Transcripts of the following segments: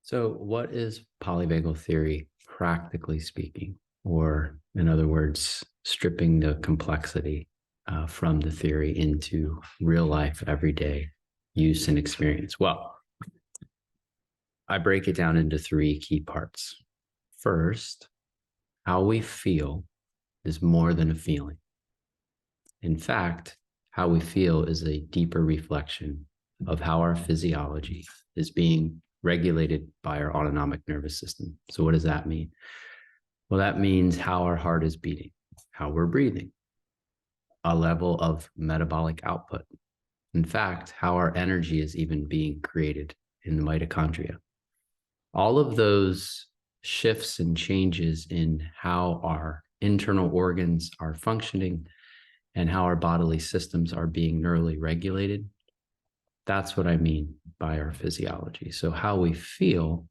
So, what is polyvagal theory, practically speaking? Or, in other words, stripping the complexity from the theory into real life, everyday use and experience? Well, I break it down into three key parts. First, how we feel is more than a feeling. In fact, how we feel is a deeper reflection of how our physiology is being regulated by our autonomic nervous system. So what does that mean? Well, that means how our heart is beating, how we're breathing, a level of metabolic output. In fact, how our energy is even being created in the mitochondria. All of those shifts and changes in how our internal organs are functioning and how our bodily systems are being neurally regulated. That's what I mean by our physiology. So how we feel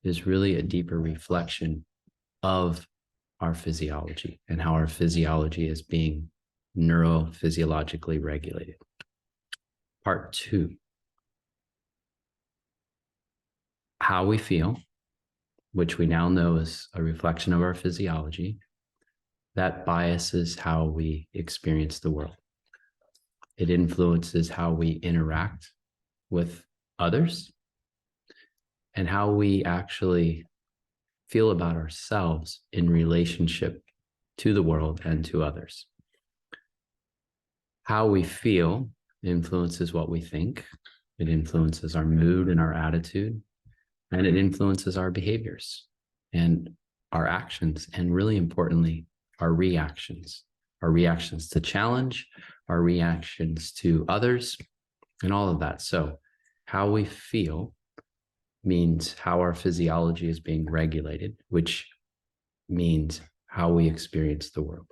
is really a deeper reflection of our physiology and how our physiology is being neurophysiologically regulated. Part two, how we feel, which we now know is a reflection of our physiology, that biases how we experience the world. It influences how we interact with others and how we actually feel about ourselves in relationship to the world and to others. How we feel influences what we think. It influences our mood and our attitude, and it influences our behaviors and our actions, and really importantly, our reactions to challenge, our reactions to others, and all of that. So how we feel means how our physiology is being regulated, which means how we experience the world.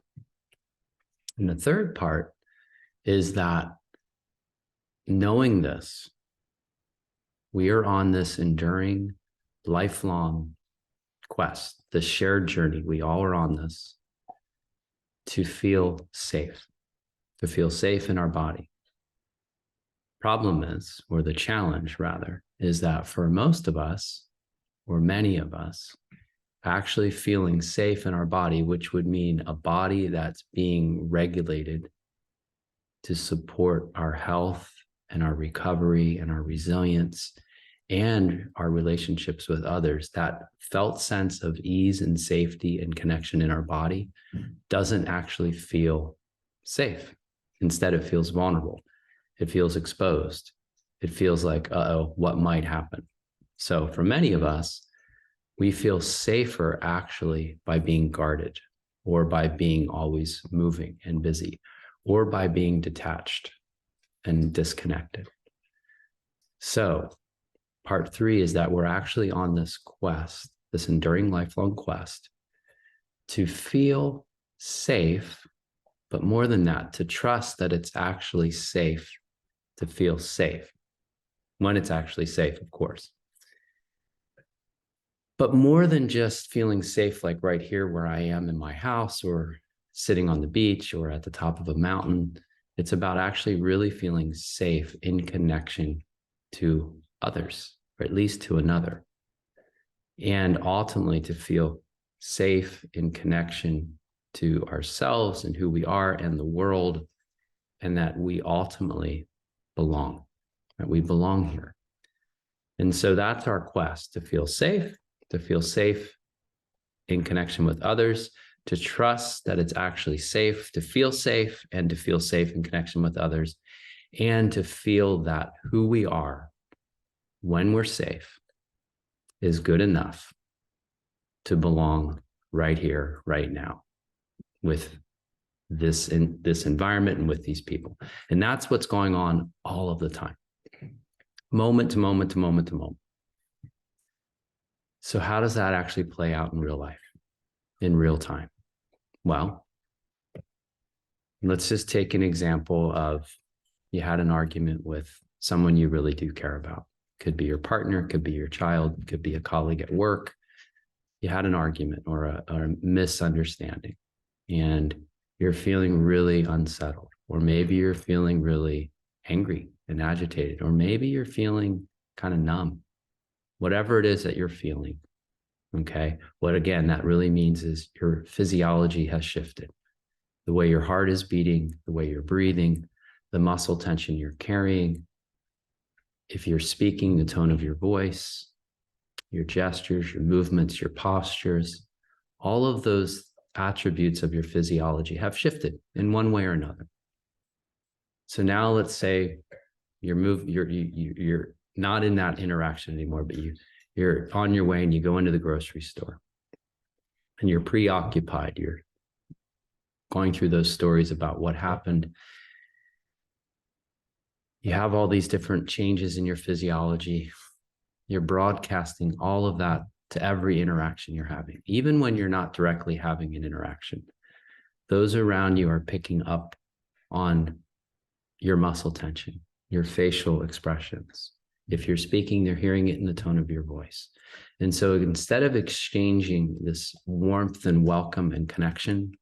And the third part is that knowing this, we are on this enduring, lifelong quest, the shared journey. We all are on this to feel safe in our body. Problem is, or the challenge rather, is that for most of us, or many of us, actually feeling safe in our body, which would mean a body that's being regulated to support our health and our recovery and our resilience and our relationships with others, that felt sense of ease and safety and connection in our body doesn't actually feel safe. Instead, it feels vulnerable. It feels exposed. It feels like, uh-oh, what might happen? So for many of us, we feel safer actually by being guarded, or by being always moving and busy, or by being detached and disconnected. So part three is that we're actually on this quest, this enduring lifelong quest, to feel safe, but more than that, to trust that it's actually safe to feel safe, when it's actually safe, of course. But more than just feeling safe, like right here where I am in my house, or sitting on the beach, or at the top of a mountain, it's about actually really feeling safe in connection to others, or at least to another. And ultimately to feel safe in connection to ourselves and who we are and the world, and that we ultimately belong, that we belong here. And so that's our quest, to feel safe in connection with others, to trust that it's actually safe to feel safe, and to feel safe in connection with others, and to feel that who we are when we're safe is good enough to belong right here, right now, with this environment and with these people. And that's what's going on all of the time, moment to moment to moment to moment. So how does that actually play out in real life, in real time? Well, let's just take an example of, you had an argument with someone you really do care about. Could be your partner, could be your child, could be a colleague at work. You had an argument or a misunderstanding, and you're feeling really unsettled, or maybe you're feeling really angry and agitated, or maybe you're feeling kind of numb, whatever it is that you're feeling. Okay. What again, that really means is your physiology has shifted. The way your heart is beating, the way you're breathing, the muscle tension you're carrying. If you're speaking, the tone of your voice, your gestures, your movements, your postures, all of those attributes of your physiology have shifted in one way or another. So now let's say you're not in that interaction anymore, but you're on your way and you go into the grocery store and you're preoccupied. You're going through those stories about what happened. You have all these different changes in your physiology. You're broadcasting all of that to every interaction you're having, even when you're not directly having an interaction. Those around you are picking up on your muscle tension, your facial expressions. If you're speaking, they're hearing it in the tone of your voice. And so instead of exchanging this warmth and welcome and connection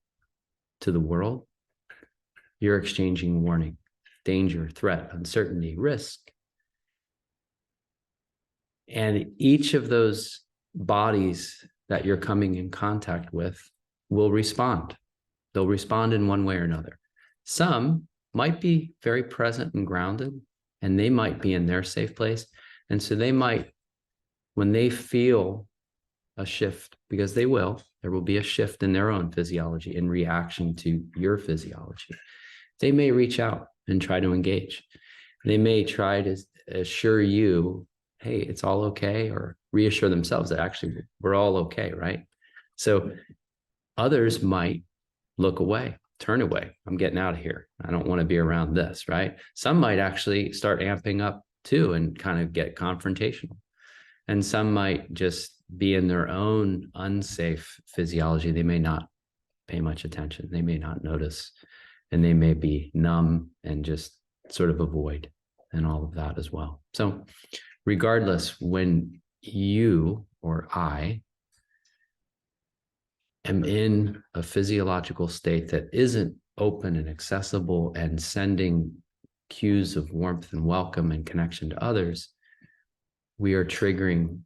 to the world, you're exchanging warning, danger, threat, uncertainty, risk. And each of those bodies that you're coming in contact with will respond. They'll respond in one way or another. Some might be very present and grounded, and they might be in their safe place. And so they might, when they feel a shift, because there will be a shift in their own physiology in reaction to your physiology. They may reach out and try to engage. They may try to assure you, hey, it's all okay, or reassure themselves that actually we're all okay, right? So others might look away, turn away. I'm getting out of here. I don't want to be around this, right? Some might actually start amping up too and kind of get confrontational. And some might just be in their own unsafe physiology. They may not pay much attention. They may not notice. And they may be numb and just sort of avoid and all of that as well. So regardless, when you or I am in a physiological state that isn't open and accessible and sending cues of warmth and welcome and connection to others, we are triggering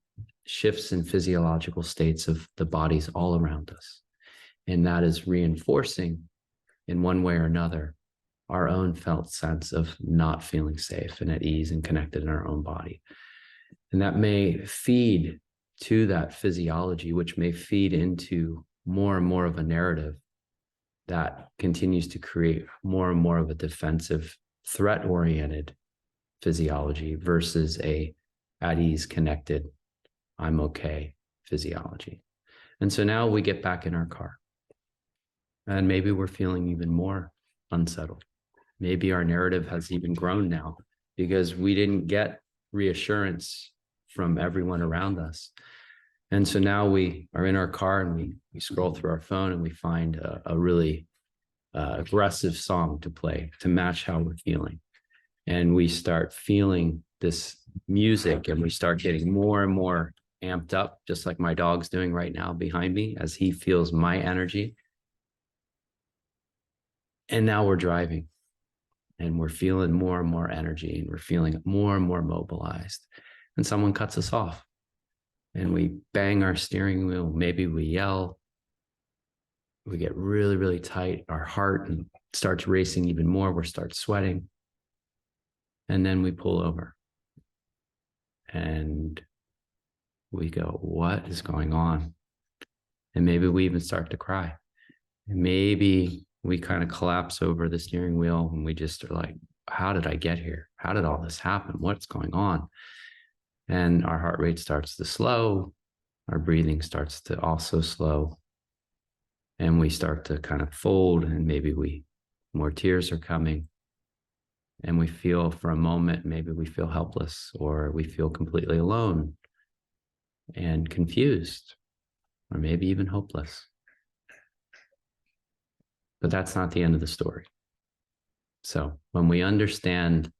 shifts in physiological states of the bodies all around us. And that is reinforcing, in one way or another, our own felt sense of not feeling safe and at ease and connected in our own body. And that may feed to that physiology, which may feed into more and more of a narrative that continues to create more and more of a defensive, threat-oriented physiology versus a at ease, connected, I'm okay physiology. And so now we get back in our car and maybe we're feeling even more unsettled. Maybe our narrative has even grown now because we didn't get reassurance from everyone around us. And so now we are in our car and we scroll through our phone and we find a really aggressive song to play to match how we're feeling. And we start feeling this music and we start getting more and more amped up, just like my dog's doing right now behind me as he feels my energy. And now we're driving and we're feeling more and more energy and we're feeling more and more mobilized. And someone cuts us off and we bang our steering wheel. Maybe we yell. We get really, really tight. Our heart starts racing even more. We start sweating. And then we pull over and we go, what is going on? And maybe we even start to cry. And maybe we kind of collapse over the steering wheel and we just are like, how did I get here? How did all this happen? What's going on? And our heart rate starts to slow. Our breathing starts to also slow. And we start to kind of fold and maybe more tears are coming. And we feel for a moment, maybe we feel helpless or we feel completely alone and confused or maybe even hopeless. But that's not the end of the story. So when we understand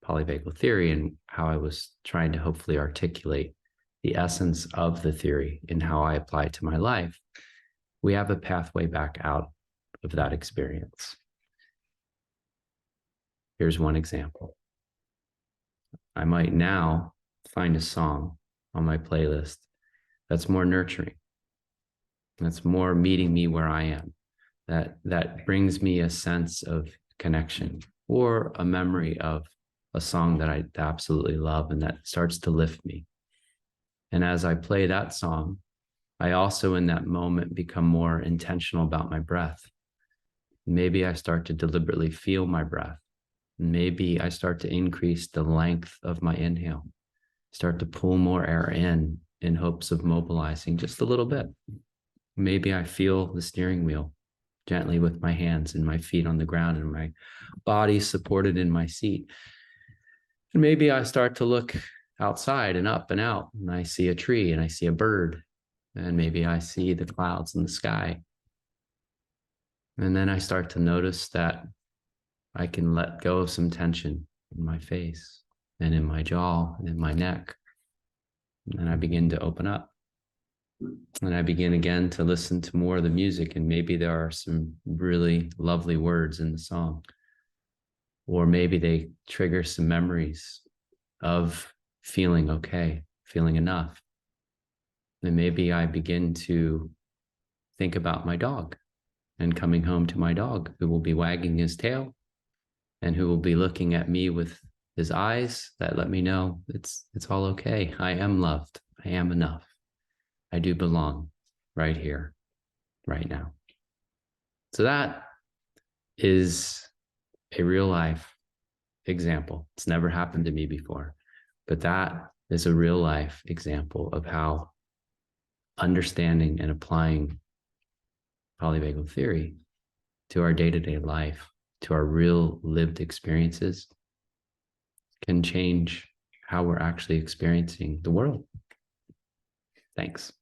polyvagal theory and how I was trying to hopefully articulate the essence of the theory and how I apply it to my life, we have a pathway back out of that experience. Here's one example. I might now find a song on my playlist that's more nurturing, that's more meeting me where I am, that brings me a sense of connection or a memory of a song that I absolutely love and that starts to lift me. And as I play that song, I also in that moment become more intentional about my breath. Maybe I start to deliberately feel my breath. Maybe I start to increase the length of my inhale, start to pull more air in hopes of mobilizing just a little bit. Maybe I feel the steering wheel gently with my hands and my feet on the ground and my body supported in my seat. And maybe I start to look outside and up and out, and I see a tree and I see a bird, and maybe I see the clouds in the sky. And then I start to notice that I can let go of some tension in my face and in my jaw and in my neck. And I begin to open up. And I begin again to listen to more of the music. And maybe there are some really lovely words in the song. Or maybe they trigger some memories of feeling okay, feeling enough. And maybe I begin to think about my dog and coming home to my dog, who will be wagging his tail and who will be looking at me with his eyes that let me know it's all okay. I am loved. I am enough. I do belong right here, right now. So that is a real life example. It's never happened to me before, but that is a real life example of how understanding and applying polyvagal theory to our day-to-day life, to our real lived experiences, can change how we're actually experiencing the world. Thanks.